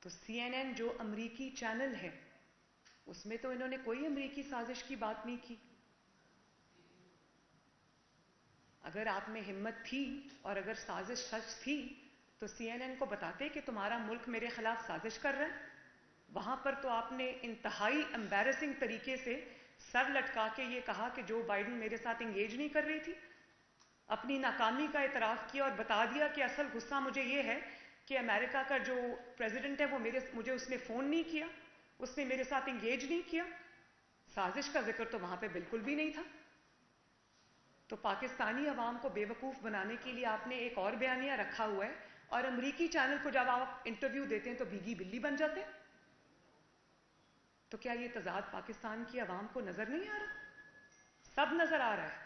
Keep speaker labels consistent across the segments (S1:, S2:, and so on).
S1: تو CNN جو امریکی چینل ہے اس میں تو انہوں نے کوئی امریکی سازش کی بات نہیں کی. اگر آپ میں ہمت تھی اور اگر سازش سچ تھی تو CNN کو بتاتے کہ تمہارا ملک میرے خلاف سازش کر رہا ہے. وہاں پر تو آپ نے انتہائی امبیرسنگ طریقے سے سر لٹکا کے یہ کہا کہ جو بائیڈن میرے ساتھ انگیج نہیں کر رہی تھی. اپنی ناکامی کا اعتراف کیا اور بتا دیا کہ اصل غصہ مجھے یہ ہے کہ امریکہ کا جو پریزیڈنٹ ہے وہ مجھے اس نے فون نہیں کیا, اس نے میرے ساتھ انگیج نہیں کیا. سازش کا ذکر تو وہاں پہ بالکل بھی نہیں تھا. تو پاکستانی عوام کو بے وقوف بنانے کے لیے آپ نے ایک اور بیانیہ رکھا ہوا ہے, اور امریکی چینل کو جب آپ انٹرویو دیتے ہیں تو بھیگی بلی بن جاتے ہیں. تو کیا یہ تضاد پاکستان کی عوام کو نظر نہیں آ رہا؟ سب نظر آ رہا ہے.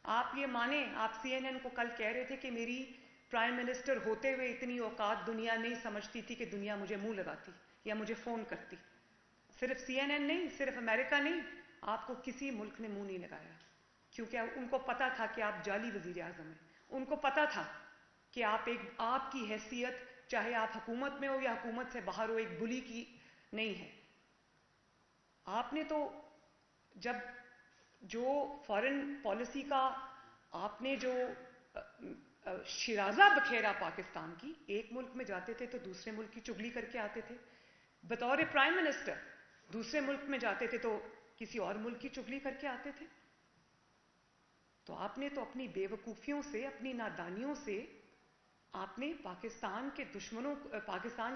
S1: آپ یہ مانیں, آپ CNN کو کل کہہ رہے تھے کہ میری پرائم منسٹر ہوتے ہوئے اتنی اوقات دنیا نہیں سمجھتی تھی کہ دنیا مجھے منہ لگاتی یا مجھے فون کرتی. صرف CNN نہیں, صرف امریکہ نہیں, آپ کو کسی ملک نے منہ نہیں لگایا, کیونکہ ان کو پتا تھا کہ آپ جعلی وزیر اعظم ہیں. ان کو پتا تھا کہ آپ کی حیثیت چاہے آپ حکومت میں ہو یا حکومت سے باہر ہو ایک بلی کی نہیں ہے. آپ نے تو جب جو فارن پالیسی کا آپ نے جو شیرازہ بکھیرا پاکستان کی, ایک ملک میں جاتے تھے تو دوسرے ملک کی چگلی کر کے آتے تھے. بطور پرائم منسٹر دوسرے ملک میں جاتے تھے تو کسی اور ملک کی چگلی کر کے آتے تھے. تو آپ نے تو اپنی بے وقوفیوں سے, اپنی نادانیوں سے آپ نے پاکستان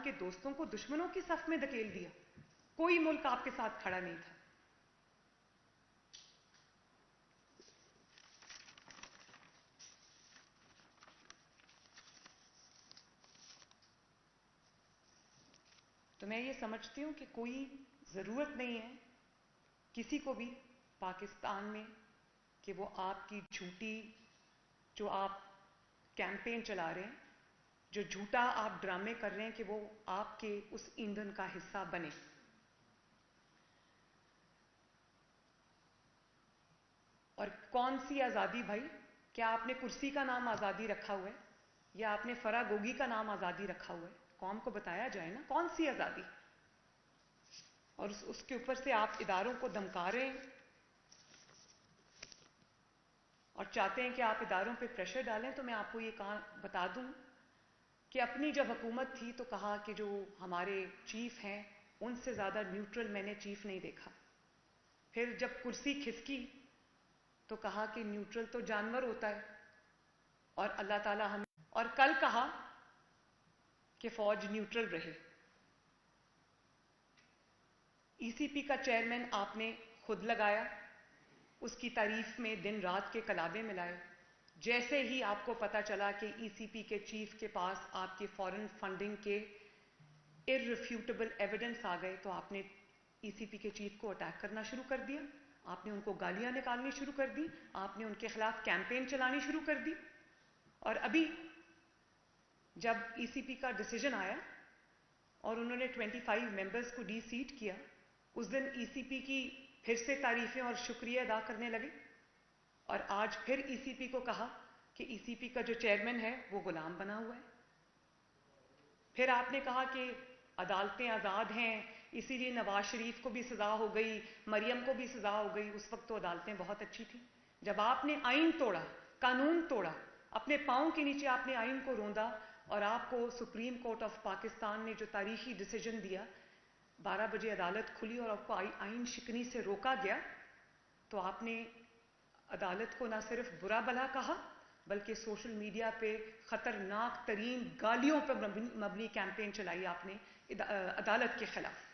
S1: کے دوستوں کو دشمنوں کی صف میں دھکیل دیا. کوئی ملک آپ کے ساتھ کھڑا نہیں تھا. تو میں یہ سمجھتی ہوں کہ کوئی ضرورت نہیں ہے کسی کو بھی پاکستان میں کہ وہ آپ کی جھوٹی جو آپ کیمپین چلا رہے ہیں, جو جھوٹا آپ ڈرامے کر رہے ہیں, کہ وہ آپ کے اس ایندھن کا حصہ بنے. اور کون سی آزادی بھائی؟ کیا آپ نے کرسی کا نام آزادی رکھا ہوا ہے یا آپ نے فرا گوگی کا نام آزادی رکھا ہوا ہے؟ قوم کو بتایا جائے نا کون سی آزادی. اور اس کے اوپر سے آپ اداروں کو دھمکا رہے ہیں اور چاہتے ہیں کہ آپ اداروں پہ پریشر ڈالیں. تو میں آپ کو یہ بتا دوں کہ اپنی جب حکومت تھی تو کہا کہ جو ہمارے چیف ہیں ان سے زیادہ نیوٹرل میں نے چیف نہیں دیکھا. پھر جب کرسی کھسکی تو کہا کہ نیوٹرل تو جانور ہوتا ہے اور اللہ تعالیٰ ہمیں, اور کل کہا کہ فوج نیوٹرل رہے. ECP کا چیئرمین آپ نے خود لگایا, اس کی تعریف میں دن رات کے کلابے ملائے. جیسے ہی آپ کو پتا چلا کہ ECP کے چیف کے پاس آپ کی فارن فنڈنگ کے irrefutable ایویڈنس آ گئے تو آپ نے ECP کے چیف کو اٹیک کرنا شروع کر دیا. آپ نے ان کو گالیاں نکالنی شروع کر دی, آپ نے ان کے خلاف کیمپین چلانی شروع کر دی. اور ابھی جب ECP کا ڈیسیجن آیا اور انہوں نے 25 ممبرز کو ڈی سیٹ کیا, اس دن ECP کی پھر سے تعریفیں اور شکریہ ادا کرنے لگے. اور آج پھر ECP کو کہا کہ ECP کا جو چیئرمین ہے وہ غلام بنا ہوا ہے. پھر آپ نے کہا کہ عدالتیں آزاد ہیں, اسی لیے نواز شریف کو بھی سزا ہو گئی, مریم کو بھی سزا ہو گئی. اس وقت تو عدالتیں بہت اچھی تھیں. جب آپ نے آئین توڑا, قانون توڑا, اپنے پاؤں کے نیچے آپ نے آئین کو روندا, اور آپ کو سپریم کورٹ آف پاکستان نے جو تاریخی ڈیسیجن دیا, 12 بجے عدالت کھلی اور آپ کو آئین شکنی سے روکا گیا, تو آپ نے عدالت کو نہ صرف برا بھلا کہا بلکہ سوشل میڈیا پہ خطرناک ترین گالیوں پر مبنی کیمپین چلائی آپ نے عدالت کے خلاف.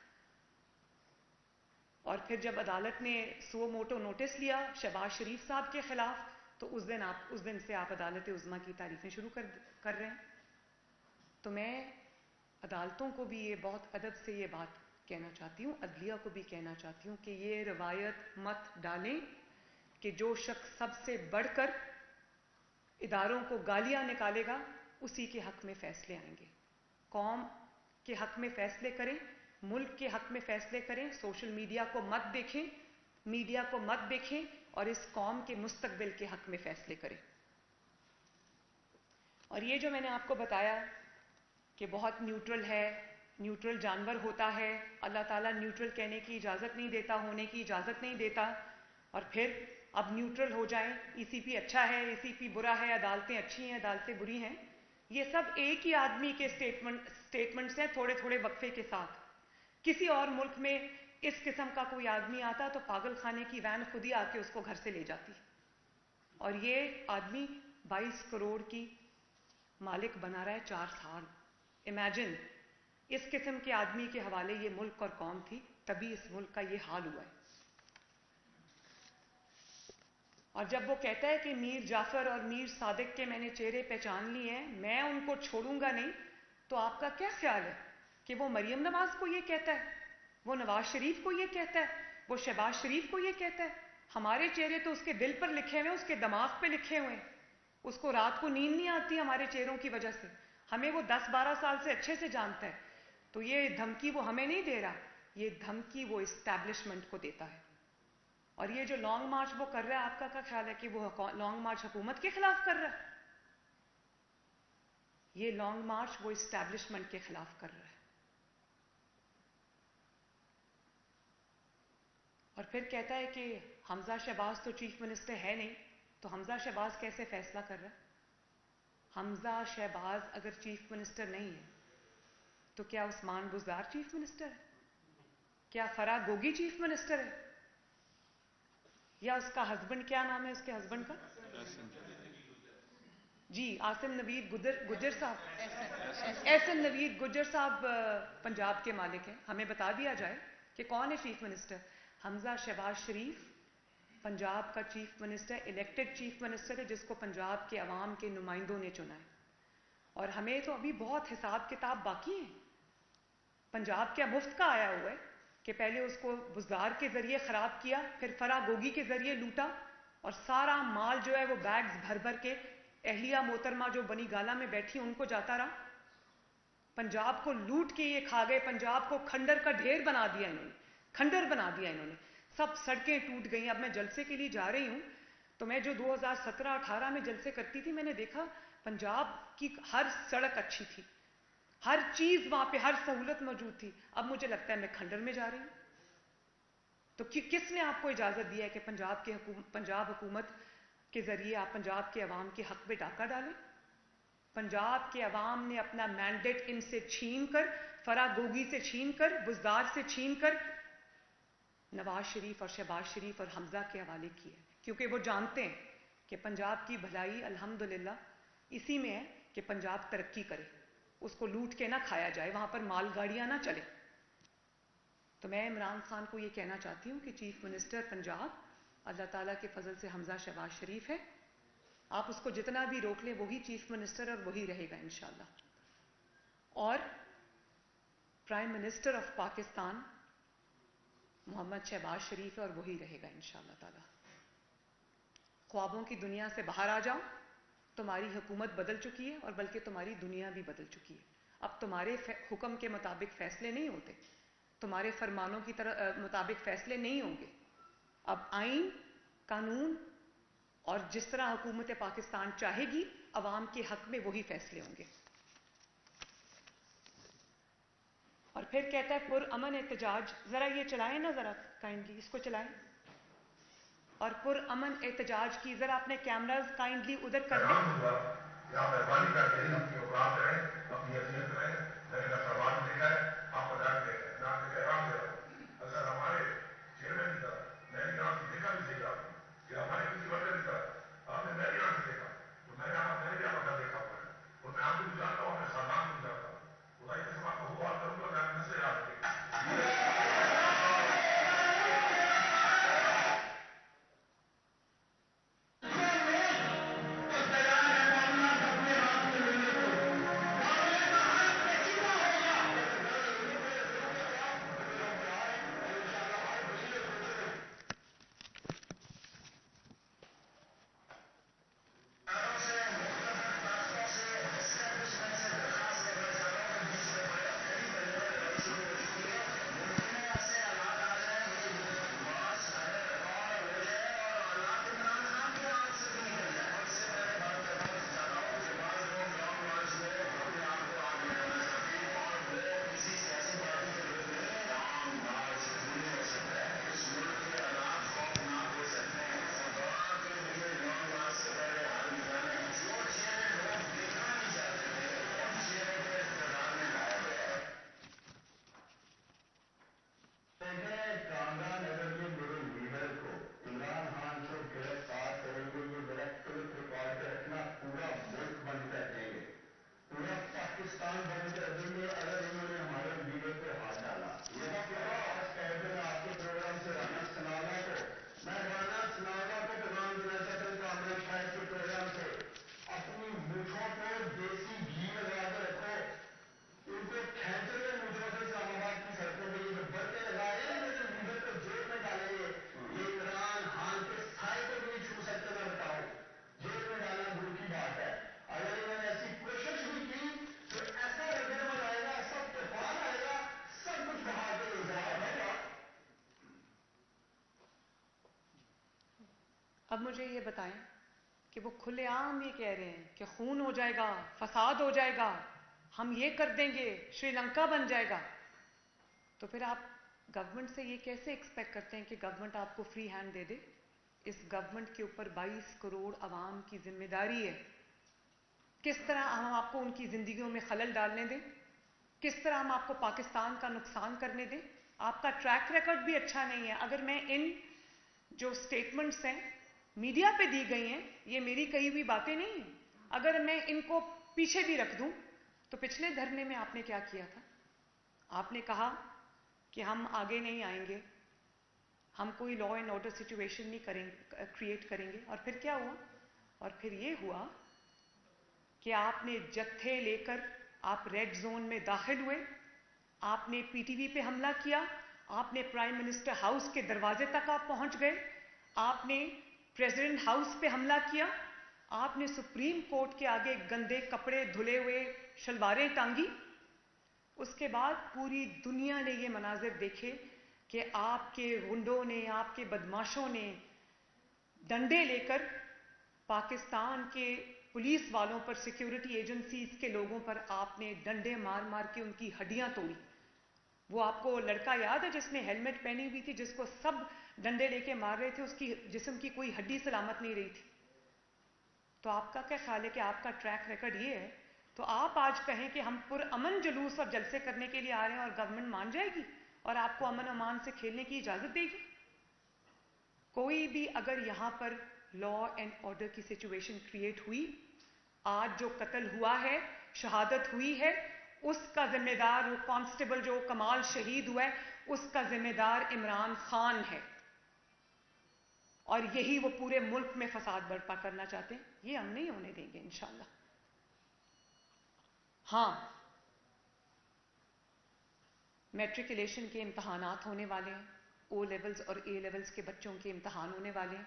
S1: اور پھر جب عدالت نے سو موٹو نوٹس لیا شہباز شریف صاحب کے خلاف, تو اس دن سے آپ عدالت عظمیٰ کی تعریفیں شروع کر رہے ہیں. تو میں عدالتوں کو بھی یہ بہت ادب سے یہ بات کہنا چاہتی ہوں, عدلیہ کو بھی کہنا چاہتی ہوں کہ یہ روایت مت ڈالیں کہ جو شخص سب سے بڑھ کر اداروں کو گالیاں نکالے گا اسی کے حق میں فیصلے آئیں گے. قوم کے حق میں فیصلے کریں, ملک کے حق میں فیصلے کریں. سوشل میڈیا کو مت دیکھیں, میڈیا کو مت دیکھیں, اور اس قوم کے مستقبل کے حق میں فیصلے کریں. اور یہ جو میں نے آپ کو بتایا کہ بہت نیوٹرل ہے, نیوٹرل جانور ہوتا ہے، اللہ تعالیٰ نیوٹرل کہنے کی اجازت نہیں دیتا، ہونے کی اجازت نہیں دیتا، اور پھر اب نیوٹرل ہو جائیں، ای سی پی اچھا ہے، ای سی پی برا ہے، عدالتیں اچھی ہیں، عدالتیں بری ہیں. یہ سب ایک ہی آدمی کے اسٹیٹمنٹس ہیں تھوڑے تھوڑے وقفے کے ساتھ. کسی اور ملک میں اس قسم کا کوئی آدمی آتا تو پاگل خانے کی وین خود ہی آ کے اس کو گھر سے لے جاتی. اور یہ آدمی 22 کروڑ کی مالک بنا رہا ہے 4 سال. امیجن اس قسم کے آدمی کے حوالے یہ ملک اور قوم تھی، تبھی اس ملک کا یہ حال ہوا ہے. اور جب وہ کہتا ہے کہ میر جعفر اور میر صادق کے میں نے چہرے پہچان لیے ہیں، میں ان کو چھوڑوں گا نہیں، تو آپ کا کیا خیال ہے کہ وہ مریم نواز کو یہ کہتا ہے، وہ نواز شریف کو یہ کہتا ہے، وہ شہباز شریف کو یہ کہتا ہے؟ ہمارے چہرے تو اس کے دل پر لکھے ہوئے ہیں، اس کے دماغ پہ لکھے ہوئے ہیں. اس کو رات کو نیند نہیں آتی ہمارے چہروں کی وجہ سے. ہمیں وہ 10-12 سال سے اچھے سے جانتا ہے. تو یہ دھمکی وہ ہمیں نہیں دے رہا، یہ دھمکی وہ اسٹیبلشمنٹ کو دیتا ہے. اور یہ جو لانگ مارچ وہ کر رہا ہے، آپ کا کیا خیال ہے کہ وہ لانگ مارچ حکومت کے خلاف کر رہا ہے؟ یہ لانگ مارچ وہ اسٹیبلشمنٹ کے خلاف کر رہا ہے. اور پھر کہتا ہے کہ حمزہ شہباز تو چیف منسٹر ہے نہیں، تو حمزہ شہباز کیسے فیصلہ کر رہا ہے؟ حمزہ شہباز اگر چیف منسٹر نہیں ہے تو کیا عثمان بزدار چیف منسٹر ہے؟ کیا فرح گوگی چیف منسٹر ہے؟ یا اس کا ہسبینڈ، کیا نام ہے اس کے ہسبینڈ کا؟ جی آصم نوید گجر صاحب. احسن نوید گجر صاحب پنجاب کے مالک ہیں. ہمیں بتا دیا جائے کہ کون ہے چیف منسٹر. حمزہ شہباز شریف پنجاب کا chief minister, elected chief minister ہے، جس کو پنجاب کے عوام کے نمائندوں نے چنا ہے. اور ہمیں تو ابھی بہت حساب کتاب باقی ہے. پنجاب کیا مفت کا آیا ہوا ہے کہ پہلے اس کو بزدار کے ذریعے خراب کیا، پھر فرح گوگی کے ذریعے لوٹا، اور سارا مال جو ہے وہ بیگز بھر بھر کے اہلیہ محترمہ جو بنی گالا میں بیٹھی ان کو جاتا رہا. پنجاب کو لوٹ کے یہ کھا گئے. پنجاب کو کھنڈر کا ڈھیر بنا دیا انہوں نے، کھنڈر بنا دیا انہوں نے. سب سڑکیں ٹوٹ گئیں. اب میں جلسے کے لیے جا رہی ہوں تو میں جو 2017-18 میں جلسے کرتی تھی، میں نے دیکھا پنجاب کی ہر سڑک اچھی تھی، ہر چیز وہاں پہ، ہر سہولت موجود تھی. اب مجھے لگتا ہے میں کھنڈر میں جا رہی ہوں. تو کس نے آپ کو اجازت دیا ہے کہ پنجاب حکومت کے ذریعے آپ پنجاب کے عوام کے حق میں ڈاکہ ڈالیں؟ پنجاب کے عوام نے اپنا مینڈیٹ ان سے چھین کر، فرح گوگی سے چھین کر، بزدار سے چھین کر نواز شریف اور شہباز شریف اور حمزہ کے حوالے کیا ہے. کیونکہ وہ جانتے ہیں کہ پنجاب کی بھلائی الحمدللہ اسی میں ہے کہ پنجاب ترقی کرے، اس کو لوٹ کے نہ کھایا جائے، وہاں پر مال گاڑیاں نہ چلے. تو میں عمران خان کو یہ کہنا چاہتی ہوں کہ چیف منسٹر پنجاب اللہ تعالیٰ کے فضل سے حمزہ شہباز شریف ہے. آپ اس کو جتنا بھی روک لیں وہی چیف منسٹر اور وہی رہے گا انشاءاللہ. اور پرائم منسٹر آف پاکستان محمد شہباز شریف ہے اور وہی رہے گا انشاءاللہ تعالی. خوابوں کی دنیا سے باہر آ جاؤ. تمہاری حکومت بدل چکی ہے اور بلکہ تمہاری دنیا بھی بدل چکی ہے. اب تمہارے حکم کے مطابق فیصلے نہیں ہوتے، تمہارے فرمانوں کی مطابق فیصلے نہیں ہوں گے. اب آئین، قانون اور جس طرح حکومت پاکستان چاہے گی عوام کے حق میں وہی فیصلے ہوں گے. اور پھر کہتا ہے پرامن احتجاج. ذرا یہ چلائیں نا، ذرا کائنڈلی اس کو چلائیں. اور پرامن احتجاج کی ذرا اپنے کیمراز کائنڈلی ادھر کر لیں.
S2: یا مہربانی کر کے اپنی اوقات رہے، اپنی حیثیت رہے. میں نے فرمان دیکھا ہے، آپ کو ڈانٹ دے رہے، میں آپ کو پیغام دے رہا ہوں. اگر ہمارے چیئرمین کی طرح میں نے یہاں سے دیکھا بھی صحیح آپ کہ ہمارے کسی ورکر کی طرح آپ نے میں یہاں سے دیکھا، تو میں نے بھی آپ کا دیکھا ہوا ہے اور میں آپ کو بھی جانتا ہوں، اپنے خاندان کو بھی جانتا ہوں. خدا کی قسم آپ کو وہ بات کروں گا، میں آپ نسلیں یاد رکھیں.
S1: اب مجھے یہ بتائیں کہ وہ کھلے عام یہ کہہ رہے ہیں کہ خون ہو جائے گا، فساد ہو جائے گا، ہم یہ کر دیں گے، شری لنکا بن جائے گا، تو پھر آپ گورنمنٹ سے یہ کیسے ایکسپیکٹ کرتے ہیں کہ گورنمنٹ آپ کو فری ہینڈ دے دے؟ اس گورنمنٹ کے اوپر 22 کروڑ عوام کی ذمہ داری ہے. کس طرح ہم آپ کو ان کی زندگیوں میں خلل ڈالنے دیں؟ کس طرح ہم آپ کو پاکستان کا نقصان کرنے دیں؟ آپ کا ٹریک ریکارڈ بھی اچھا نہیں ہے. اگر میں ان جو سٹیٹمنٹس ہیں میڈیا پہ دی گئی ہیں، یہ میری کہی ہوئی باتیں نہیں ہیں، اگر میں ان کو پیچھے بھی رکھ دوں تو پچھلے دھرنے میں آپ نے کیا کیا تھا؟ آپ نے کہا کہ ہم آگے نہیں آئیں گے، ہم کوئی لا اینڈ آرڈر سچویشن نہیں کریٹ کریں گے. اور پھر کیا ہوا؟ اور پھر یہ ہوا کہ آپ نے جتھے لے کر آپ ریڈ زون میں داخل ہوئے، آپ نے پی ٹی وی پہ حملہ کیا، آپ نے پرائم منسٹر ہاؤس کے دروازے تک آپ پہنچ گئے، آپ نے پریزیڈنٹ ہاؤس پہ حملہ کیا، آپ نے سپریم کورٹ کے آگے گندے کپڑے دھلے ہوئے شلواریں ٹانگی. اس کے بعد پوری دنیا نے یہ مناظر دیکھے کہ آپ کے غنڈوں نے، آپ کے بدماشوں نے ڈنڈے لے کر پاکستان کے پولیس والوں پر، سیکیورٹی ایجنسیز کے لوگوں پر آپ نے ڈنڈے مار مار کے ان کی ہڈیاں توڑی. وہ آپ کو لڑکا یاد ہے جس نے ہیلمٹ پہنی ہوئی تھی، جس کو سب ڈنڈے لے کے مار رہے تھے، اس کی جسم کی کوئی ہڈی سلامت نہیں رہی تھی. تو آپ کا کیا خیال ہے کہ آپ کا ٹریک ریکارڈ یہ ہے تو آپ آج کہیں کہ ہم پرامن جلوس اور جلسے کرنے کے لیے آ رہے ہیں اور گورنمنٹ مان جائے گی اور آپ کو امن امان سے کھیلنے کی اجازت دے گی؟ کوئی بھی اگر یہاں پر لا اینڈ آرڈر کی سچویشن کریٹ ہوئی، آج جو قتل ہوا ہے، شہادت ہوئی ہے، اس کا ذمہ دار وہ کانسٹیبل جو کمال شہید ہوا ہے، اس کا ذمہ دار عمران خان ہے. اور یہی وہ پورے ملک میں فساد برپا کرنا چاہتے ہیں. یہ ہم نہیں ہونے دیں گے انشاءاللہ. ہاں، میٹریکولیشن کے امتحانات ہونے والے ہیں، او لیولز اور اے لیولز کے بچوں کے امتحان ہونے والے ہیں.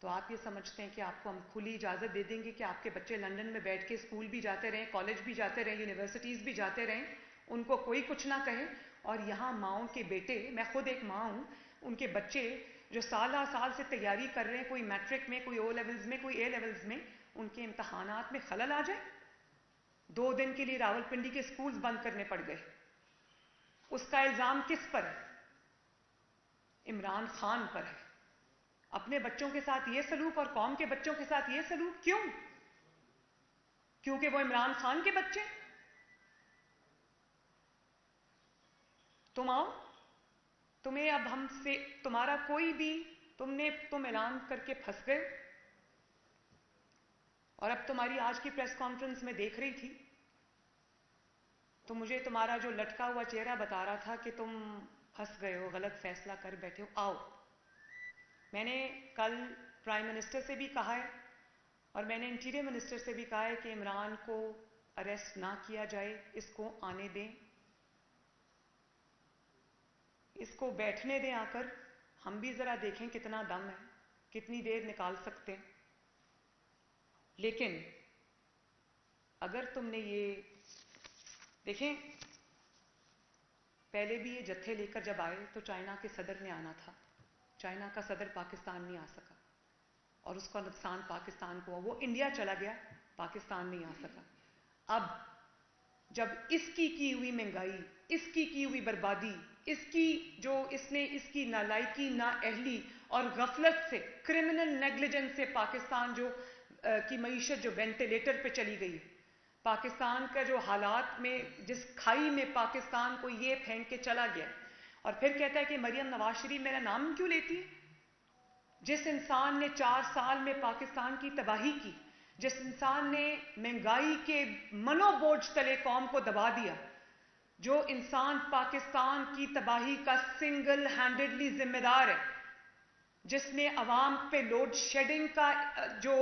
S1: تو آپ یہ سمجھتے ہیں کہ آپ کو ہم کھلی اجازت دے دیں گے کہ آپ کے بچے لندن میں بیٹھ کے اسکول بھی جاتے رہیں، کالج بھی جاتے رہیں، یونیورسٹیز بھی جاتے رہیں، ان کو کوئی کچھ نہ کہے، اور یہاں ماؤں کے بیٹے، میں خود ایک ماں ہوں، ان کے بچے جو سالہ سال سے تیاری کر رہے ہیں، کوئی میٹرک میں، کوئی او لیولز میں، کوئی اے لیولز میں، ان کے امتحانات میں خلل آ جائے؟ 2 دن کے لیے راولپنڈی کے اسکولز بند کرنے پڑ گئے. اس کا الزام کس پر ہے؟ عمران خان پر ہے. اپنے بچوں کے ساتھ یہ سلوک اور قوم کے بچوں کے ساتھ یہ سلوک کیوں؟ کیونکہ وہ عمران خان کے بچے. تم آؤ، تمہیں اب ہم سے تمہارا کوئی بھی، تم اعلان کر کے پھنس گئے. اور اب تمہاری آج کی پریس کانفرنس میں دیکھ رہی تھی تو مجھے تمہارا جو لٹکا ہوا چہرہ بتا رہا تھا کہ تم پھنس گئے ہو، غلط فیصلہ کر بیٹھے ہو. آؤ، میں نے کل پرائم منسٹر سے بھی کہا ہے اور میں نے انٹیریئر منسٹر سے بھی کہا ہے کہ عمران کو اریسٹ نہ کیا جائے، اس کو آنے دیں، اس کو بیٹھنے دیں آ کر، ہم بھی ذرا دیکھیں کتنا دم ہے، کتنی دیر نکال سکتے ہیں. لیکن اگر تم نے یہ دیکھیں، پہلے بھی یہ جتھے لے کر جب آئے تو چائنا کے صدر نے آنا تھا، چائنا کا صدر پاکستان نہیں آ سکا اور اس کا نقصان پاکستان کو، وہ انڈیا چلا گیا، پاکستان نہیں آ سکا. اب جب اس کی ہوئی مہنگائی، اس کی ہوئی بربادی، اس کی نالائکی، نااہلی اور غفلت سے، کرمنل نیگلیجنس سے پاکستان کی معیشت جو وینٹیلیٹر پہ چلی گئی، پاکستان کا جو حالات میں، جس کھائی میں پاکستان کو یہ پھینک کے چلا گیا، اور پھر کہتا ہے کہ مریم نواز شریف میرا نام کیوں لیتی ہے؟ جس انسان نے 4 سال میں پاکستان کی تباہی کی، جس انسان نے مہنگائی کے منو بوجھ تلے قوم کو دبا دیا، جو انسان پاکستان کی تباہی کا سنگل ہینڈڈلی ذمہ دار ہے، جس نے عوام پہ لوڈ شیڈنگ کا جو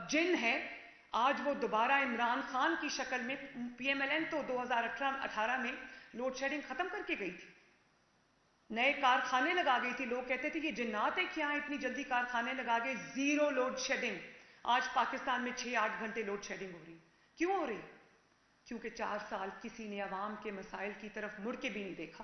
S1: جن ہے، آج وہ دوبارہ عمران خان کی شکل میں، پی ایم ایل این تو 2018 میں لوڈ شیڈنگ ختم کر کے گئی تھی، نئے کارخانے لگا گئی تھی. لوگ کہتے تھے یہ جنات ہے کیا اتنی جلدی کارخانے لگا گئے. 0 لوڈ شیڈنگ. آج پاکستان میں 6-8 گھنٹے لوڈ شیڈنگ ہو رہی. کیوں ہو رہی؟ کیونکہ 4 سال کسی نے عوام کے مسائل کی طرف مڑ کے بھی نہیں دیکھا.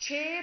S1: $6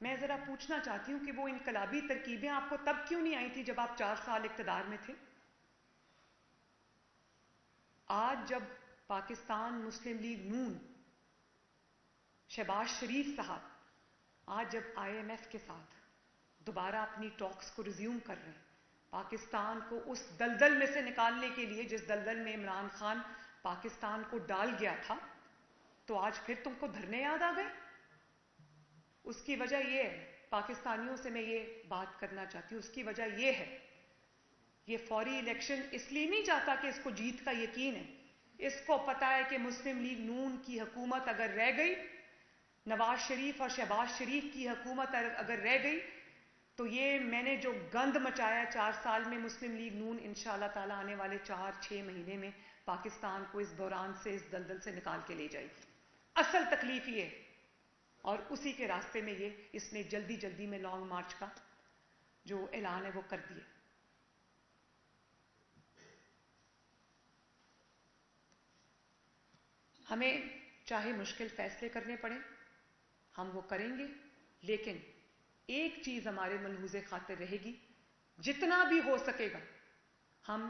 S1: میں ذرا پوچھنا چاہتی ہوں کہ وہ انقلابی ترکیبیں آپ کو تب کیوں نہیں آئی تھی جب آپ 4 سال اقتدار میں تھے؟ آج جب پاکستان مسلم لیگ نون، شہباز شریف صاحب آج جب آئی ایم ایف کے ساتھ دوبارہ اپنی ٹاکس کو ریزیوم کر رہے ہیں، پاکستان کو اس دلدل میں سے نکالنے کے لیے جس دلدل میں عمران خان پاکستان کو ڈال گیا تھا، تو آج پھر تم کو دھرنے یاد آ گئے؟ اس کی وجہ یہ ہے، پاکستانیوں سے میں یہ بات کرنا چاہتی ہوں، اس کی وجہ یہ ہے، یہ فوری الیکشن اس لیے نہیں چاہتا کہ اس کو جیت کا یقین ہے، اس کو پتا ہے کہ مسلم لیگ نون کی حکومت اگر رہ گئی، نواز شریف اور شہباز شریف کی حکومت اگر رہ گئی، تو یہ میں نے جو گند مچایا 4 سال میں مسلم لیگ نون انشاءاللہ تعالیٰ آنے والے 4-6 مہینے میں پاکستان کو اس بحران سے، اس دلدل سے نکال کے لے جائے گی۔ اصل تکلیف یہ ہے، اور اسی کے راستے میں اس نے جلدی جلدی میں لانگ مارچ کا جو اعلان ہے وہ کر دیا۔ ہمیں چاہے مشکل فیصلے کرنے پڑیں، ہم وہ کریں گے، لیکن ایک چیز ہمارے ملحوظ خاطر رہے گی، جتنا بھی ہو سکے گا ہم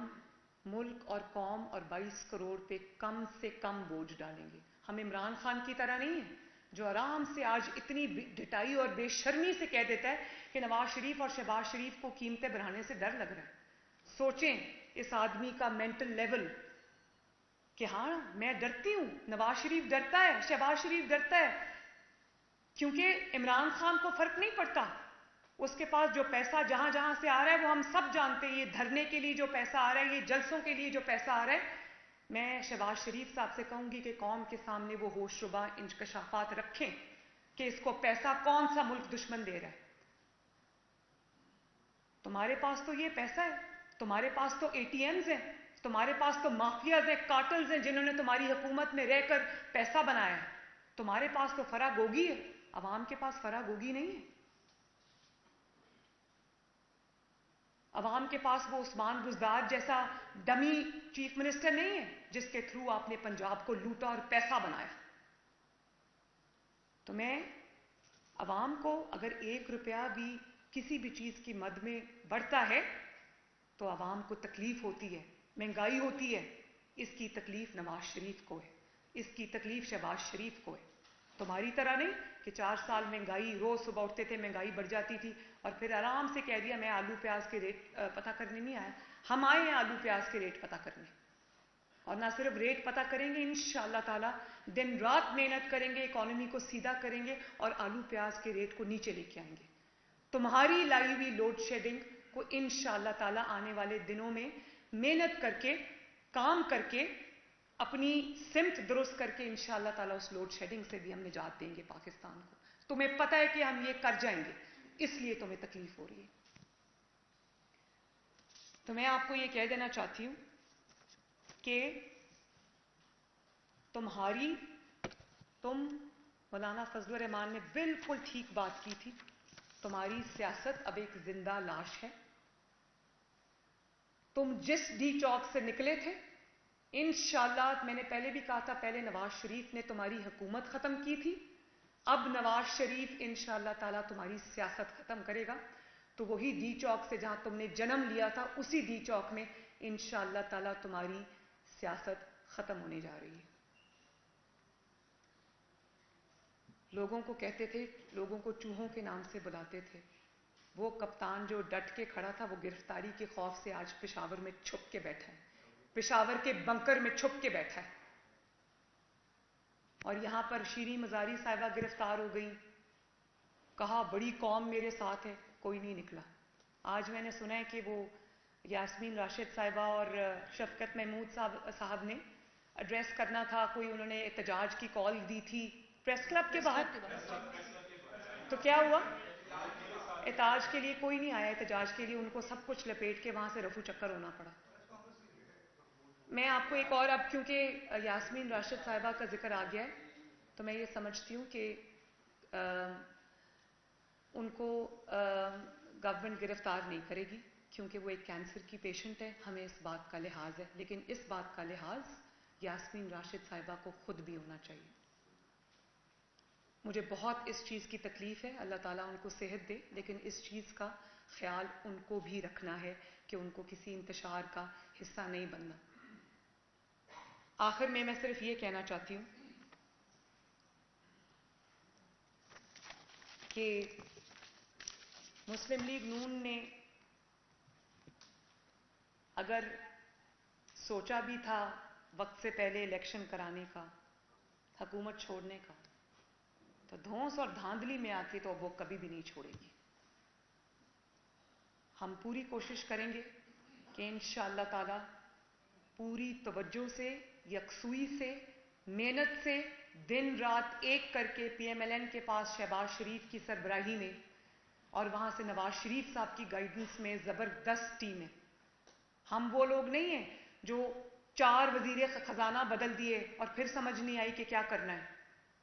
S1: ملک اور قوم اور 22 کروڑ پہ کم سے کم بوجھ ڈالیں گے۔ ہم عمران خان کی طرح نہیں ہیں جو آرام سے آج اتنی ڈٹائی اور بے شرمی سے کہہ دیتا ہے کہ نواز شریف اور شہباز شریف کو قیمتیں بڑھانے سے ڈر لگ رہا ہے۔ سوچیں اس آدمی کا مینٹل لیول کہ ہاں میں ڈرتی ہوں، نواز شریف ڈرتا ہے، شہباز شریف ڈرتا ہے، کیونکہ عمران خان کو فرق نہیں پڑتا، اس کے پاس جو پیسہ جہاں جہاں سے آ رہا ہے وہ ہم سب جانتے ہیں، یہ دھرنے کے لیے جو پیسہ آ رہا ہے، یہ جلسوں کے لیے جو پیسہ آ رہا ہے۔ میں شہباز شریف صاحب سے کہوں گی کہ قوم کے سامنے وہ ہوش ربا انکشافات رکھیں کہ اس کو پیسہ کون سا ملک دشمن دے رہا ہے۔ تمہارے پاس تو یہ پیسہ ہے، تمہارے پاس تو اے ٹی ایمز ہیں، تمہارے پاس تو مافیاز ہیں، کارٹلز ہیں جنہوں نے تمہاری حکومت میں رہ کر پیسہ بنایا ہے، تمہارے پاس تو فراگوگی ہے، عوام کے پاس فراگوگی نہیں ہے۔ عوام کے پاس وہ عثمان بزدار جیسا ڈمی چیف منسٹر نہیں ہے جس کے تھرو آپ نے پنجاب کو لوٹا اور پیسہ بنایا۔ تو میں عوام کو اگر 1 روپیہ بھی کسی بھی چیز کی مد میں بڑھتا ہے تو عوام کو تکلیف ہوتی ہے، مہنگائی ہوتی ہے، اس کی تکلیف نواز شریف کو ہے، اس کی تکلیف شہباز شریف کو ہے۔ تمہاری طرح نہیں کہ 4 سال مہنگائی، روز صبح اٹھتے تھے مہنگائی بڑھ جاتی تھی اور پھر آرام سے کہہ دیا میں آلو پیاز کے ریٹ پتہ کرنے نہیں آیا۔ ہم آئے ہیں آلو پیاز کے ریٹ پتہ کرنے، اور نہ صرف ریٹ پتہ کریں گے، انشاءاللہ تعالیٰ دن رات محنت کریں گے، اکانومی کو سیدھا کریں گے اور آلو پیاز کے ریٹ کو نیچے لے کے آئیں گے۔ تمہاری لائی ہوئی لوڈ شیڈنگ کو انشاءاللہ تعالیٰ آنے والے دنوں میں محنت کر کے، کام کر کے، اپنی سمت درست کر کے انشاءاللہ تعالیٰ اس لوڈ شیڈنگ سے بھی ہم نجات دیں گے پاکستان کو۔ تمہیں پتہ ہے کہ ہم یہ کر جائیں گے، اس لیے تمہیں تکلیف ہو رہی ہے۔ تو میں آپ کو یہ کہہ دینا چاہتی ہوں کہ مولانا فضل الرحمان نے بالکل ٹھیک بات کی تھی، تمہاری سیاست اب ایک زندہ لاش ہے۔ تم جس ڈی چوک سے نکلے تھے، انشاءاللہ میں نے پہلے بھی کہا تھا، پہلے نواز شریف نے تمہاری حکومت ختم کی تھی، اب نواز شریف انشاءاللہ تعالیٰ تمہاری سیاست ختم کرے گا، تو وہی ڈی چوک سے جہاں تم نے جنم لیا تھا، اسی ڈی چوک میں انشاءاللہ تعالیٰ تمہاری سیاست ختم ہونے جا رہی ہے۔ لوگوں کو کہتے تھے، لوگوں کو چوہوں کے نام سے بلاتے تھے، وہ کپتان جو ڈٹ کے کھڑا تھا وہ گرفتاری کے خوف سے آج پشاور میں چھپ کے بیٹھا ہے، پشاور کے بنکر میں چھپ کے بیٹھا ہے، اور یہاں پر شیریں مزاری صاحبہ گرفتار ہو گئی، کہا بڑی قوم میرے ساتھ ہے، کوئی نہیں نکلا۔ آج میں نے سنا ہے کہ وہ یاسمین راشد صاحبہ اور شفقت محمود صاحب نے ایڈریس کرنا تھا، کوئی انہوں نے احتجاج کی کال دی تھی پریس کلب کے باہر، تو کیا ہوا؟ احتجاج کے لیے کوئی نہیں آیا، احتجاج کے لیے ان کو سب کچھ لپیٹ کے وہاں سے رفو چکر ہونا پڑا۔ میں آپ کو ایک اور، اب کیونکہ یاسمین راشد صاحبہ کا ذکر آ گیا ہے تو میں یہ سمجھتی ہوں کہ ان کو گورنمنٹ گرفتار نہیں کرے گی کیونکہ وہ ایک کینسر کی پیشنٹ ہے، ہمیں اس بات کا لحاظ ہے، لیکن اس بات کا لحاظ یاسمین راشد صاحبہ کو خود بھی ہونا چاہیے۔ مجھے بہت اس چیز کی تکلیف ہے، اللہ تعالیٰ ان کو صحت دے، لیکن اس چیز کا خیال ان کو بھی رکھنا ہے کہ ان کو کسی انتشار کا حصہ نہیں بننا۔ آخر میں صرف یہ کہنا چاہتی ہوں کہ مسلم لیگ نون نے اگر سوچا بھی تھا وقت سے پہلے الیکشن کرانے کا، حکومت چھوڑنے کا، تو دھونس اور دھاندلی میں آ کے تو وہ کبھی بھی نہیں چھوڑے گی۔ ہم پوری کوشش کریں گے کہ انشاءاللہ تعالی پوری توجہ سے، یکسوئی سے، محنت سے، دن رات ایک کر کے پی ایم ایل این کے پاس شہباز شریف کی سربراہی میں اور وہاں سے نواز شریف صاحب کی گائیڈنس میں زبردست ٹیم ہے۔ ہم وہ لوگ نہیں ہیں جو 4 وزیر خزانہ بدل دیے اور پھر سمجھ نہیں آئی کہ کیا کرنا ہے۔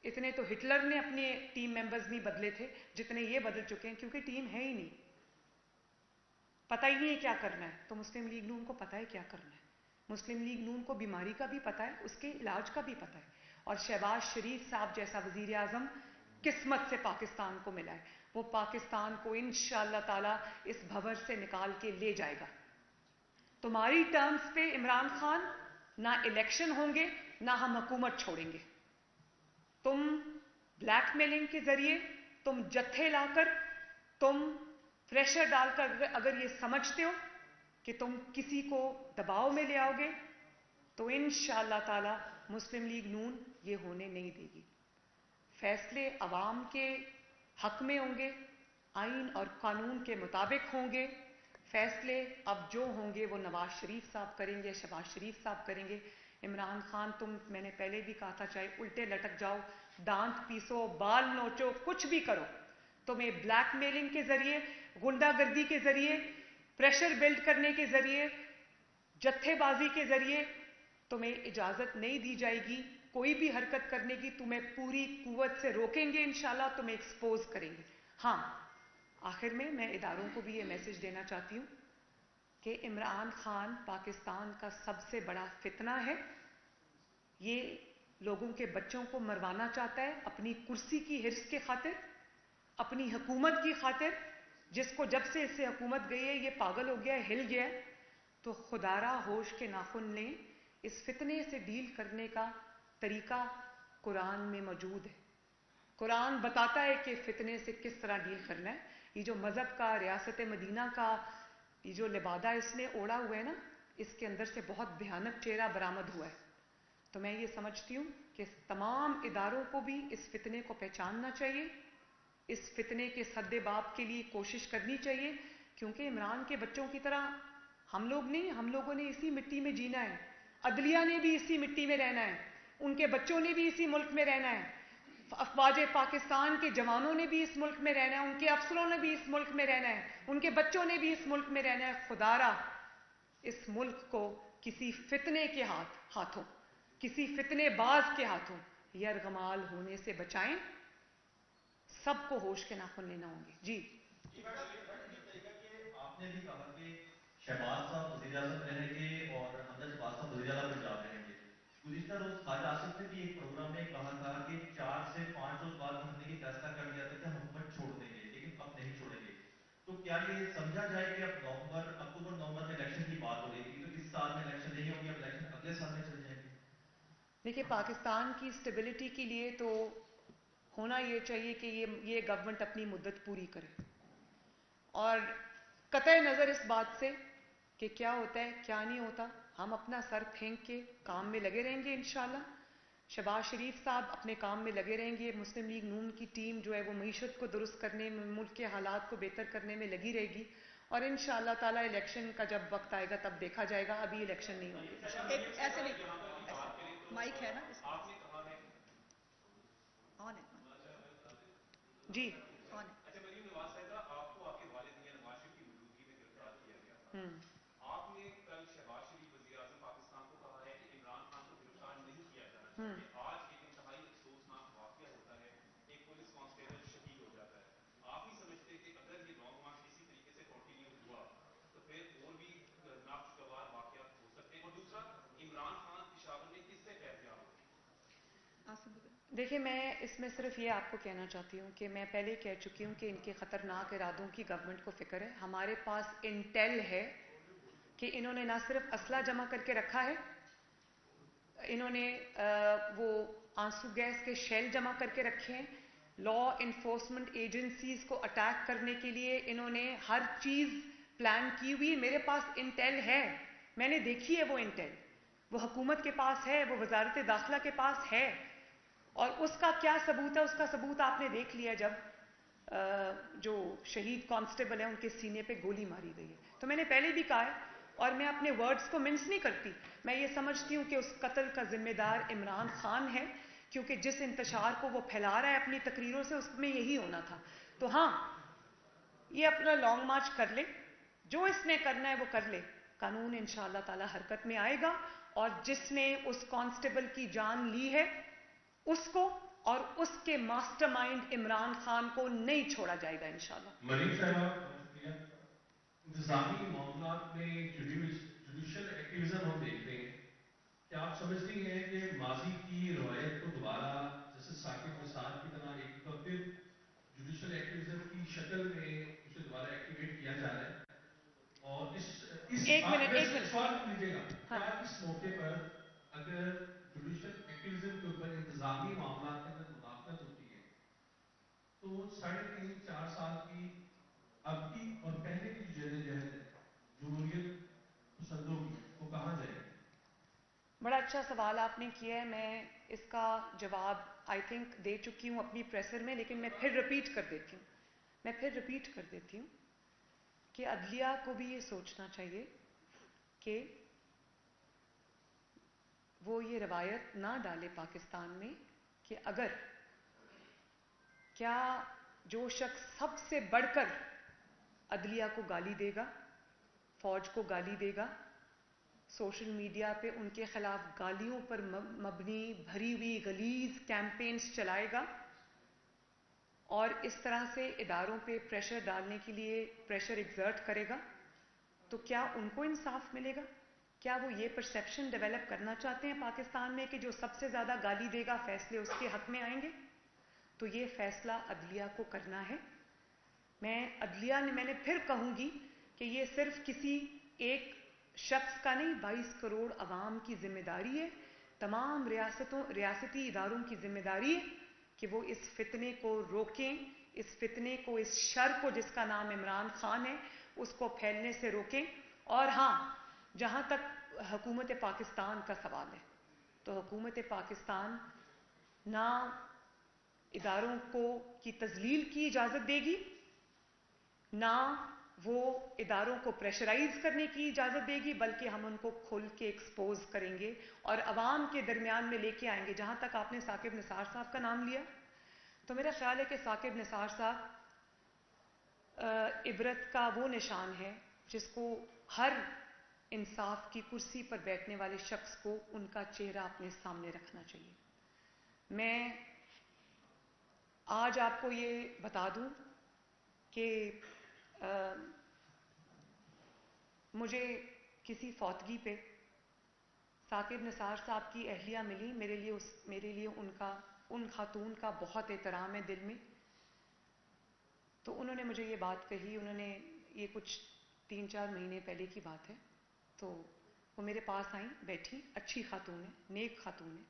S1: اتنے تو ہٹلر نے اپنے ٹیم ممبرز نہیں بدلے تھے جتنے یہ بدل چکے ہیں، کیونکہ ٹیم ہے ہی نہیں، پتہ ہی نہیں ہے کیا کرنا ہے۔ تو مسلم لیگ نون کو پتہ ہے کیا کرنا ہے، مسلم لیگ نون کو بیماری کا بھی پتہ ہے، اس کے علاج کا بھی پتہ ہے، اور شہباز شریف صاحب جیسا وزیر اعظم قسمت سے پاکستان کو ملا ہے۔ وہ پاکستان کو انشاءاللہ تعالی اس بھور سے نکال کے لے جائے گا۔ تمہاری ٹرمز پہ عمران خان نہ الیکشن ہوں گے، نہ ہم حکومت چھوڑیں گے۔ تم بلیک میلنگ کے ذریعے، تم جتھے لا کر، تم پریشر ڈال کر اگر یہ سمجھتے ہو کہ تم کسی کو دباؤ میں لے آؤ گے تو انشاءاللہ تعالی مسلم لیگ نون یہ ہونے نہیں دے گی۔ فیصلے عوام کے حق میں ہوں گے، آئین اور قانون کے مطابق ہوں گے۔ فیصلے اب جو ہوں گے وہ نواز شریف صاحب کریں گے، شہباز شریف صاحب کریں گے۔ عمران خان تم، میں نے پہلے بھی کہا تھا، چاہے الٹے لٹک جاؤ، دانت پیسو، بال نوچو، کچھ بھی کرو، تمہیں بلیک میلنگ کے ذریعے، غنڈہ گردی کے ذریعے، پریشر بلڈ کرنے کے ذریعے، جتھے بازی کے ذریعے تمہیں اجازت نہیں دی جائے گی کوئی بھی حرکت کرنے کی۔ تمہیں پوری قوت سے روکیں گے، انشاءاللہ تمہیں ایکسپوز کریں گے۔ ہاں، آخر میں اداروں کو بھی یہ میسج دینا چاہتی ہوں کہ عمران خان پاکستان کا سب سے بڑا فتنہ ہے۔ یہ لوگوں کے بچوں کو مروانا چاہتا ہے اپنی کرسی کی حرص کے خاطر، اپنی حکومت کی خاطر، جس کو جب سے اس سے حکومت گئی ہے یہ پاگل ہو گیا ہے، ہل گیا ہے۔ تو خدارا ہوش کے ناخن لیں، اس فتنے سے ڈیل کرنے کا طریقہ قرآن میں موجود ہے۔ قرآن بتاتا ہے کہ فتنے سے کس طرح ڈیل کرنا ہے۔ یہ جو مذہب کا، ریاست مدینہ کا یہ جو لبادہ اس نے اوڑھا ہوا ہے نا، اس کے اندر سے بہت بھیانک چہرہ برآمد ہوا ہے۔ تو میں یہ سمجھتی ہوں کہ تمام اداروں کو بھی اس فتنے کو پہچاننا چاہیے، اس فتنے کے سد باب کے لیے کوشش کرنی چاہیے، کیونکہ عمران کے بچوں کی طرح ہم لوگ نہیں، ہم لوگوں نے اسی مٹی میں جینا ہے، عدلیہ نے بھی اسی مٹی میں رہنا ہے، ان کے بچوں نے بھی اسی ملک میں رہنا ہے، افواج پاکستان کے جوانوں نے بھی اس ملک میں رہنا ہے، ان کے افسروں نے بھی اس ملک میں رہنا ہے، ان کے بچوں نے بھی اس ملک میں رہنا ہے۔ خدارا اس ملک کو کسی فتنے کے ہاتھوں، کسی فتنے باز کے ہاتھوں یرغمال ہونے سے بچائیں۔ سب کو ہوش کے ناخن لینا ہوں گے۔ جی
S3: آپ نے بھی کہا کہ شہباز صاحب وزیر اعظم رہیں گے اور حمزہ شہباز صاحب وزیر اعلیٰ پنجاب رہیں گے۔ گزشتہ روز خواجہ آصف نے بھی ایک پروگرام میں کہا تھا کہ 4 سے 5 روز بعد ہم نے یہ فیصلہ کر لیا تھا کہ ہم حکومت چھوڑ دیں گے، لیکن اب نہیں چھوڑیں گے۔ تو کیا یہ سمجھا جائے کہ اب اکتوبر نومبر میں الیکشن کی بات ہو رہی تھی، تو اس سال میں الیکشن نہیں ہوگی، اب الیکشن اگلے سال میں چل جائیں گے؟
S1: دیکھیے، پاکستان کی اسٹیبلٹی کے لیے تو ہونا یہ چاہیے کہ یہ گورنمنٹ اپنی مدت پوری کرے، اور قطع نظر اس بات سے کہ کیا ہوتا ہے کیا نہیں ہوتا، ہم اپنا سر پھینک کے کام میں لگے رہیں گے انشاءاللہ۔ شہباز شریف صاحب اپنے کام میں لگے رہیں گے، مسلم لیگ نون کی ٹیم جو ہے وہ معیشت کو درست کرنے میں، ملک کے حالات کو بہتر کرنے میں لگی رہے گی، اور انشاءاللہ تعالی الیکشن کا جب وقت آئے گا تب دیکھا جائے گا، ابھی الیکشن نہیں ہوگی۔
S4: ایسے نہیں، مائک ہے نا، آپ نے کہا ہے آن ہے،
S1: جی
S4: آن ہے۔ اچھا، مریم نواز صاحبہ، آپ کو آپ کے والد میاں نواز شریف کی موجودگی میں گرفتار کیا گیا تھا۔ آپ نے کل شہباز شریف وزیر اعظم پاکستان کو کہا ہے کہ عمران خان کو گرفتار نہیں کیا جانا چاہیے۔ آج ایک انتہائی افسوسناک واقعہ ہوتا ہے، ایک پولیس کانسٹیبل شہید ہو جاتا ہے۔ آپ نہیں سمجھتے کہ اگر یہ رانگ مارچ اسی طریقے سے کنٹینیو ہوا تو پھر اور بھی ناخوشگوار واقعات ہو سکتے ہیں؟ اور دوسرا، عمران خان پشاور میں کس سے فیض یاب ہوتے ہیں؟
S1: دیکھیں میں اس میں صرف یہ آپ کو کہنا چاہتی ہوں کہ میں پہلے کہہ چکی ہوں کہ ان کے خطرناک ارادوں کی گورنمنٹ کو فکر ہے. ہمارے پاس انٹیل ہے کہ انہوں نے نہ صرف اسلحہ جمع کر کے رکھا ہے, انہوں نے وہ آنسو گیس کے شیل جمع کر کے رکھے ہیں. لا انفورسمنٹ ایجنسیز کو اٹیک کرنے کے لیے انہوں نے ہر چیز پلان کی ہوئی. میرے پاس انٹیل ہے, میں نے دیکھی ہے وہ انٹیل, وہ حکومت کے پاس ہے, وہ وزارت داخلہ کے پاس ہے. اور اس کا کیا ثبوت ہے؟ اس کا ثبوت آپ نے دیکھ لیا جب جو شہید کانسٹیبل ہیں ان کے سینے پہ گولی ماری گئی ہے. تو میں نے پہلے بھی کہا ہے اور میں اپنے ورڈز کو منس نہیں کرتی. میں یہ سمجھتی ہوں کہ اس قتل کا ذمہ دار عمران خان ہے, کیونکہ جس انتشار کو وہ پھیلا رہا ہے اپنی تقریروں سے اس میں یہی ہونا تھا. تو ہاں یہ اپنا لانگ مارچ کر لے, جو اس نے کرنا ہے وہ کر لے, قانون انشاءاللہ تعالی حرکت میں آئے گا. اور جس نے اس کانسٹیبل کی جان لی ہے اس کو اور اس کے ماسٹر مائنڈ عمران خان کو نہیں چھوڑا جائے گا انشاءاللہ.
S5: مریم صاحب, انتظامی معاملات میں جوڈیشل ایکٹیویزم ہم دیکھتے ہیں, کیا آپ سمجھتی ہیں کہ ماضی کی روایت کو دوبارہ جیسے ثاقب نثار کی طرح ایک پھر جوڈیشل ایکٹیویزم کی شکل میں اسے دوبارہ ایکٹیویٹ کیا جا رہا ہے؟ اور
S1: ایک منٹ
S5: سوال لیجیے گا,
S1: ہاں.
S5: کیا اس موقع پر اگر جوڈیشل ایکٹیویزم کے اوپر انتظامی معاملات کے اندر مداخلت ہوتی ہے تو 3.5-4 سال کی اب کی اور پہلے کی جو جہد ہے جمہوریت پسندوں کی, وہ کہاں جائے گی؟
S1: بڑا اچھا سوال آپ نے کیا ہے. میں اس کا جواب آئی تھنک دے چکی ہوں اپنی پریسر میں, لیکن میں پھر رپیٹ کر دیتی ہوں کہ عدلیہ کو بھی یہ سوچنا چاہیے کہ وہ یہ روایت نہ ڈالے پاکستان میں کہ اگر کیا جو شخص سب سے بڑھ کر عدلیہ کو گالی دے گا, فوج کو گالی دے گا, سوشل میڈیا پہ ان کے خلاف گالیوں پر مبنی بھری ہوئی غلیظ کیمپینز چلائے گا اور اس طرح سے اداروں پہ پریشر ڈالنے کے لیے پریشر ایگزرٹ کرے گا, تو کیا ان کو انصاف ملے گا؟ کیا وہ یہ پرسیپشن ڈیولپ کرنا چاہتے ہیں پاکستان میں کہ جو سب سے زیادہ گالی دے گا فیصلے اس کے حق میں آئیں گے؟ تو یہ فیصلہ عدلیہ کو کرنا ہے. میں نے پھر کہوں گی کہ یہ صرف کسی ایک شخص کا نہیں, 22 کروڑ عوام کی ذمہ داری ہے, تمام ریاستی اداروں کی ذمہ داری ہے کہ وہ اس فتنے کو روکیں, اس فتنے کو, اس شر کو جس کا نام عمران خان ہے اس کو پھیلنے سے روکیں. اور ہاں, جہاں تک حکومت پاکستان کا سوال ہے تو حکومت پاکستان نہ اداروں کو کی تذلیل کی اجازت دے گی, نہ وہ اداروں کو پریشرائز کرنے کی اجازت دے گی, بلکہ ہم ان کو کھل کے ایکسپوز کریں گے اور عوام کے درمیان میں لے کے آئیں گے. جہاں تک آپ نے ثاقب نثار صاحب کا نام لیا تو میرا خیال ہے کہ ثاقب نثار صاحب عبرت کا وہ نشان ہے جس کو ہر انصاف کی کرسی پر بیٹھنے والے شخص کو ان کا چہرہ اپنے سامنے رکھنا چاہیے. میں آج آپ کو یہ بتا دوں کہ مجھے کسی فوتگی پہ ثاقب نثار صاحب کی اہلیہ ملی. میرے لیے ان خاتون کا بہت احترام ہے دل میں. تو انہوں نے مجھے یہ بات کہی, انہوں نے یہ کچھ 3-4 مہینے پہلے کی بات ہے. تو وہ میرے پاس آئیں, بیٹھی, اچھی خاتون ہے, نیک خاتون ہے.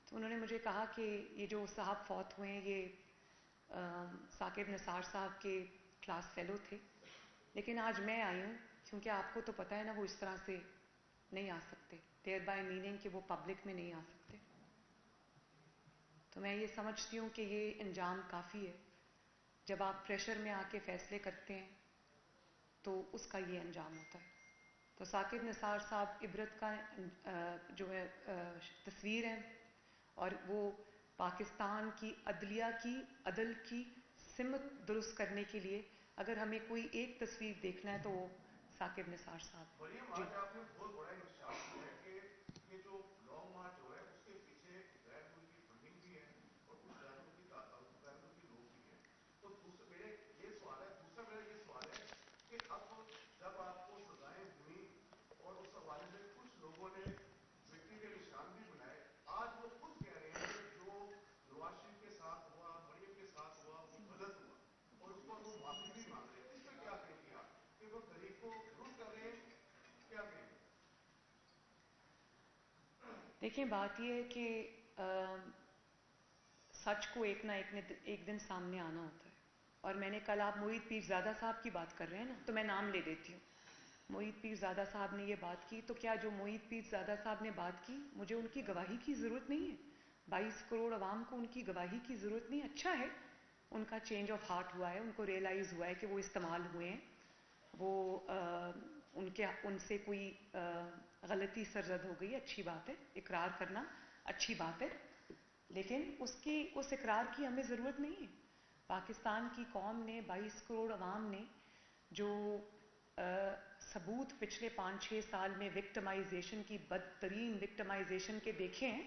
S1: تو انہوں نے مجھے کہا کہ یہ جو صاحب فوت ہوئے ہیں یہ ثاقب نثار صاحب کے کلاس فیلو تھے, لیکن آج میں آئی ہوں کیونکہ آپ کو تو پتہ ہے نا وہ اس طرح سے نہیں آ سکتے, دیر بائی میننگ کہ وہ پبلک میں نہیں آ سکتے. تو میں یہ سمجھتی ہوں کہ یہ انجام کافی ہے. جب آپ پریشر میں آ کے فیصلے کرتے ہیں تو اس کا یہ انجام ہوتا ہے. تو ثاقب نثار صاحب عبرت کا جو ہے تصویر ہے, اور وہ پاکستان کی عدلیہ کی, عدل کی سمت درست کرنے کے لیے اگر ہمیں کوئی ایک تصویر دیکھنا ہے تو وہ ثاقب نثار صاحب.
S2: مریم, آج آپ نے بہت بڑا انکشاف کیا ہے کہ یہ جو لانگ مارچ ہو رہا ہے اس کے پیچھے غیر ملکی فنڈنگ بھی ہے اور کچھ غیر ملکی لوگ بھی ہیں. تو میرے یہ سوال ہے, دوسرا میرا یہ سوال ہے کہ اب جب آپ کو سزائیں ہوئی اور اس حوالے سے کچھ لوگوں نے مٹی کے نشان بھی بنائے, آج وہ خود کہہ رہے ہیں کہ جو
S1: دیکھیں بات یہ ہے کہ سچ کو ایک نہ ایک دن سامنے آنا ہوتا ہے. اور میں نے کل، آپ معید پیرزادہ صاحب کی بات کر رہے ہیں نا، تو میں نام لے دیتی ہوں. معید پیرزادہ صاحب نے یہ بات کی، تو کیا جو معید پیرزادہ صاحب نے بات کی مجھے ان کی گواہی کی ضرورت نہیں ہے؟ 22 کروڑ عوام کو ان کی گواہی کی ضرورت نہیں. اچھا ہے ان کا چینج آف ہارٹ ہوا ہے، ان کو ریئلائز ہوا ہے کہ وہ استعمال ہوئے ہیں، وہ ان سے کوئی غلطی سرزد ہو گئی. اچھی بات ہے، اقرار کرنا اچھی بات ہے، لیکن اس اقرار کی ہمیں ضرورت نہیں ہے. پاکستان کی قوم نے، 22 کروڑ عوام نے جو ثبوت پچھلے 5-6 سال میں وکٹمائزیشن کی، بدترین وکٹمائزیشن کے دیکھے ہیں،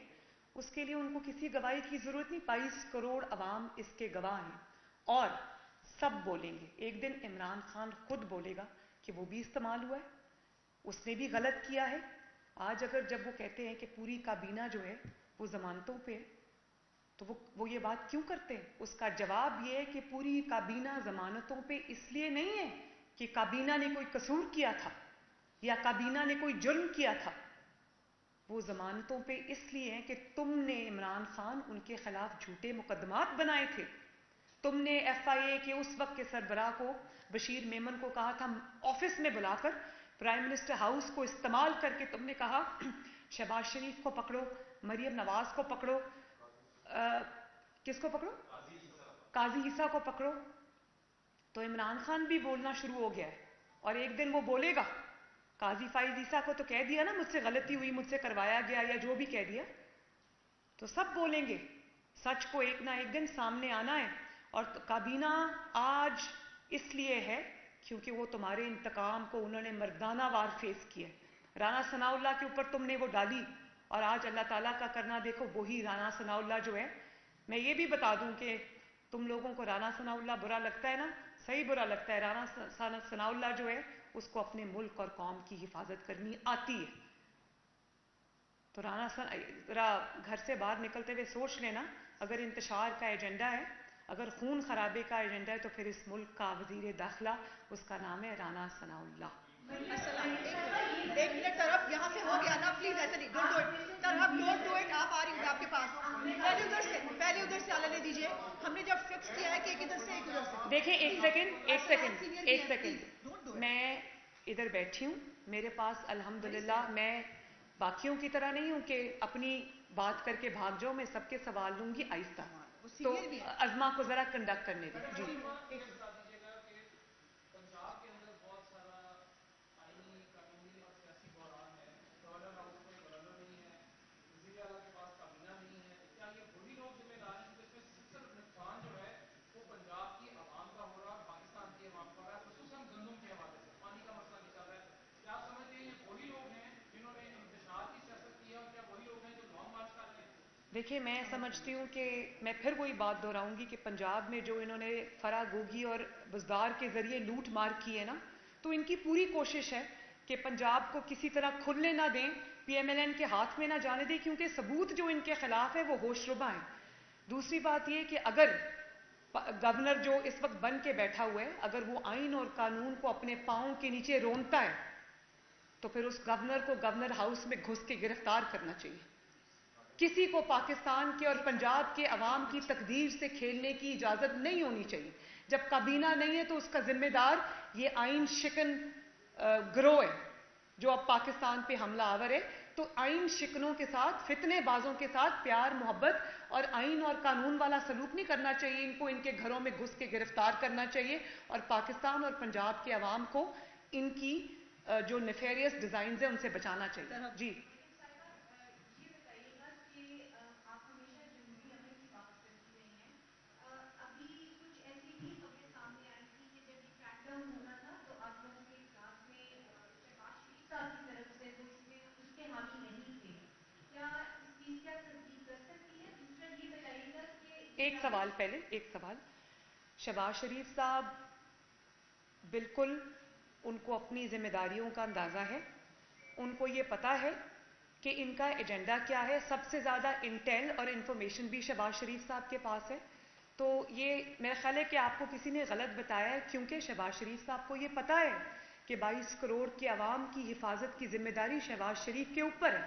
S1: اس کے لیے ان کو کسی گواہی کی ضرورت نہیں. 22 کروڑ عوام اس کے گواہ ہیں اور سب بولیں گے. ایک دن عمران خان خود بولے گا کہ وہ بھی استعمال ہوا ہے، اس نے بھی غلط کیا ہے. آج اگر جب وہ کہتے ہیں کہ پوری کابینہ جو ہے وہ ضمانتوں پہ ہے، تو وہ یہ بات کیوں کرتے ہیں؟ اس کا جواب یہ ہے کہ پوری کابینہ ضمانتوں پہ اس لیے نہیں ہے کہ کابینہ نے کوئی قصور کیا تھا یا کابینہ نے کوئی جرم کیا تھا. وہ ضمانتوں پہ اس لیے ہیں کہ تم نے، عمران خان، ان کے خلاف جھوٹے مقدمات بنائے تھے. تم نے ایف آئی اے کے اس وقت کے سربراہ کو، بشیر میمن کو، کہا تھا آفس میں بلا کر، پرائم منسٹر ہاؤس کو استعمال کر کے تم نے کہا شہباز شریف کو پکڑو، مریم نواز کو پکڑو، کس کو پکڑو؟ قاضی عیسیٰ کو پکڑو. تو عمران خان بھی بولنا شروع ہو گیا ہے، اور ایک دن وہ بولے گا. قاضی فائز عیسیٰ کو تو کہہ دیا نا مجھ سے غلطی ہوئی، مجھ سے کروایا گیا، یا جو بھی کہہ دیا. تو سب بولیں گے. سچ کو ایک نہ ایک دن سامنے آنا ہے. اور کابینہ آج اس لیے ہے کیونکہ وہ تمہارے انتقام کو انہوں نے مردانہ وار فیس کیا. رانا ثناء اللہ کے اوپر تم نے وہ ڈالی، اور آج اللہ تعالیٰ کا کرنا دیکھو، وہی رانا ثناء اللہ جو ہے. میں یہ بھی بتا دوں کہ تم لوگوں کو رانا ثناء اللہ برا لگتا ہے نا، صحیح برا لگتا ہے. رانا ثناء اللہ جو ہے اس کو اپنے ملک اور قوم کی حفاظت کرنی آتی ہے. تو رانا ذرا گھر سے باہر نکلتے ہوئے سوچ لینا، اگر انتشار کا ایجنڈا ہے، اگر خون خرابے کا ایجنڈا ہے، تو پھر اس ملک کا وزیر داخلہ، اس کا نام ہے رانا ثناء اللہ.
S6: ایک منٹ طرف، یہاں سے ہو گیا نا، پلیز ایسے نہیں، ڈونٹ ڈو اٹ طرف، ڈونٹ ڈو اٹ. آپ آ رہی ہوں آپ کے پاس، پہلے ادھر سے آنے دیجیے. ہم نے جب فکس کیا ہے کہ ایک ادھر سے ایک ادھر سے.
S1: دیکھیں ایک سیکنڈ میں ادھر بیٹھی ہوں، میرے پاس الحمدللہ، میں باقیوں کی طرح نہیں ہوں کہ اپنی بات کر کے بھاگ جاؤ. میں سب کے سوال لوں گی آہستہ. تو ازما کو ذرا کنڈکٹ کرنے دیں. جی دیکھیے، میں سمجھتی ہوں کہ میں پھر وہی بات دہراؤں گی کہ پنجاب میں جو انہوں نے فرا گوگی اور بزدار کے ذریعے لوٹ مار کی ہے نا، تو ان کی پوری کوشش ہے کہ پنجاب کو کسی طرح کھلنے نہ دیں، پی ایم ایل این کے ہاتھ میں نہ جانے دیں، کیونکہ ثبوت جو ان کے خلاف ہے وہ ہوش ربا ہے. دوسری بات یہ کہ اگر گورنر جو اس وقت بن کے بیٹھا ہوا ہے، اگر وہ آئین اور قانون کو اپنے پاؤں کے نیچے رونتا ہے، تو پھر اس گورنر کو گورنر ہاؤس میں گھس کے گرفتار کرنا چاہیے. کسی کو پاکستان کے اور پنجاب کے عوام کی تقدیر سے کھیلنے کی اجازت نہیں ہونی چاہیے. جب کابینہ نہیں ہے تو اس کا ذمہ دار یہ آئین شکن گروہ ہے جو اب پاکستان پہ حملہ آور ہے. تو آئین شکنوں کے ساتھ، فتنے بازوں کے ساتھ پیار محبت اور آئین اور قانون والا سلوک نہیں کرنا چاہیے. ان کو ان کے گھروں میں گھس کے گرفتار کرنا چاہیے، اور پاکستان اور پنجاب کے عوام کو ان کی جو نیفیریس ڈیزائنز ہیں ان سے بچانا چاہیے. جی ایک سوال. شہباز شریف صاحب بالکل، ان کو اپنی ذمہ داریوں کا اندازہ ہے. ان کو یہ پتہ ہے کہ ان کا ایجنڈا کیا ہے. سب سے زیادہ انٹیل اور انفارمیشن بھی شہباز شریف صاحب کے پاس ہے. تو یہ میرا خیال ہے کہ آپ کو کسی نے غلط بتایا ہے، کیونکہ شہباز شریف صاحب کو یہ پتہ ہے کہ 22 کروڑ کے عوام کی حفاظت کی ذمہ داری شہباز شریف کے اوپر ہے.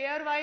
S1: ARY